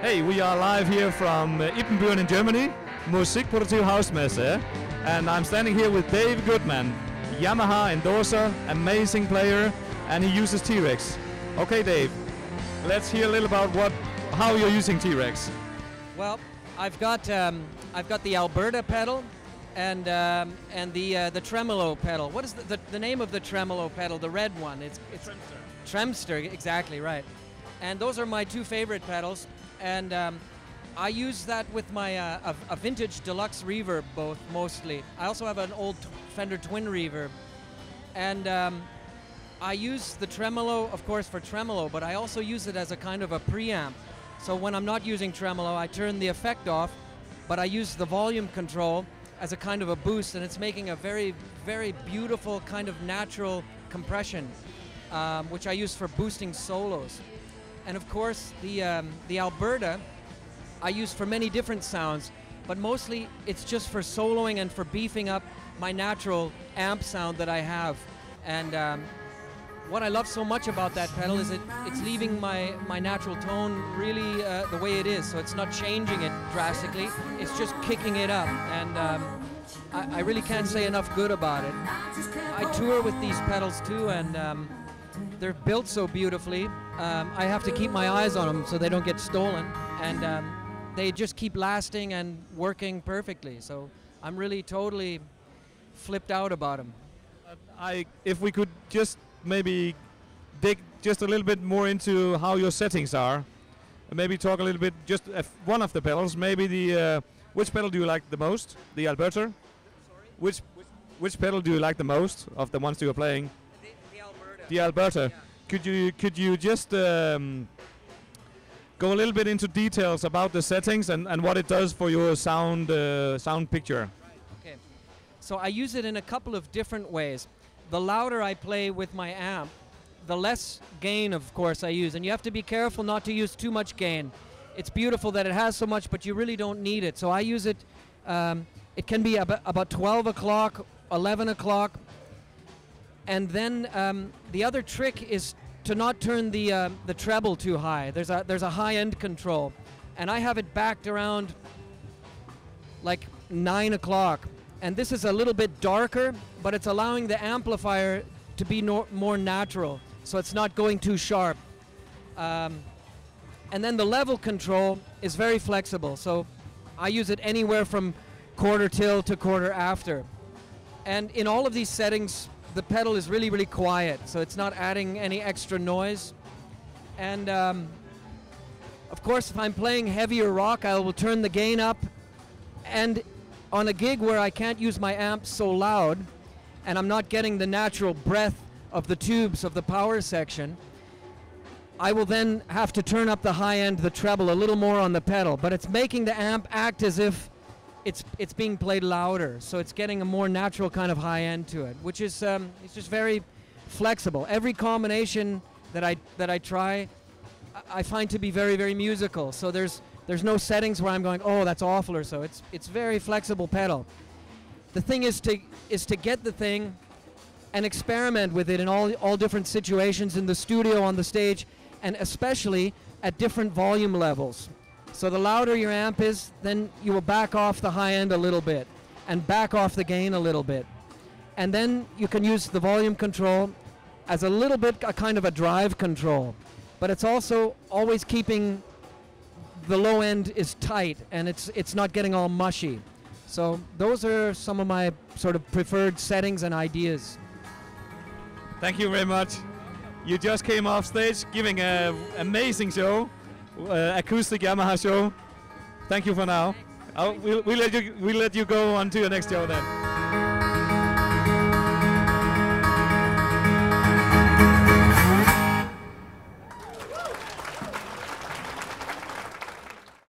Hey, we are live here from Ippenburen in Germany, Musikproduktiv Hausmesse, and I'm standing here with Dave Goodman, Yamaha endorser, amazing player, and he uses T-Rex. Okay, Dave, let's hear a little about how you're using T-Rex. Well, I've got the Alberta pedal and the tremolo pedal. What is the name of the tremolo pedal? The red one. It's Tremster, exactly right. And those are my two favorite pedals. And I use that with my a vintage deluxe reverb, mostly. I also have an old Fender Twin reverb, and I use the tremolo, of course, for tremolo, but I also use it as a kind of a preamp. So when I'm not using tremolo, I turn the effect off, but I use the volume control as a kind of a boost, and it's making a very, very beautiful kind of natural compression, which I use for boosting solos. And of course, the Alberta I use for many different sounds, but mostly it's just for soloing and for beefing up my natural amp sound that I have. And what I love so much about that pedal is it's leaving my natural tone really the way it is. So it's not changing it drastically, it's just kicking it up. And I really can't say enough good about it. I tour with these pedals too, and they're built so beautifully. I have to keep my eyes on them so they don't get stolen, and they just keep lasting and working perfectly. So I'm really totally flipped out about them. If we could just maybe dig just a little bit more into how your settings are, maybe talk a little bit just one of the pedals, maybe which pedal do you like the most? The Alberta? Sorry? Which pedal do you like the most of the ones you are playing? The Alberta. The Alberta. Yeah. Could you just go a little bit into details about the settings and what it does for your sound picture? Right. Okay. So I use it in a couple of different ways. The louder I play with my amp, the less gain, of course, I use, and you have to be careful not to use too much gain. It's beautiful that it has so much, but you really don't need it. So I use it. It can be about 12 o'clock, 11 o'clock. And then the other trick is to not turn the treble too high. There's a high-end control, and I have it backed around like 9 o'clock. And this is a little bit darker, but it's allowing the amplifier to be more natural, so it's not going too sharp. And then the level control is very flexible, so I use it anywhere from quarter till to quarter after. And in all of these settings, the pedal is really, really quiet, so it's not adding any extra noise. And of course, if I'm playing heavier rock, I will turn the gain up. And on a gig where I can't use my amp so loud, and I'm not getting the natural breath of the tubes of the power section, I will then have to turn up the high end, the treble, a little more on the pedal. But it's making the amp act as if it's being played louder, so it's getting a more natural kind of high end to it, which is it's just very flexible. Every combination that I try, I find to be very, very musical. So there's no settings where I'm going, oh, that's awful or so. It's very flexible pedal. The thing is to get the thing and experiment with it in all different situations, in the studio, on the stage, and especially at different volume levels. So the louder your amp is, then you will back off the high end a little bit and back off the gain a little bit. And then you can use the volume control as a little bit a kind of a drive control. But it's also always keeping the low end is tight and it's not getting all mushy. So those are some of my sort of preferred settings and ideas. Thank you very much. You just came off stage giving an amazing show. Acoustic Yamaha show. Thank you for now. We'll let you go on to your next show then.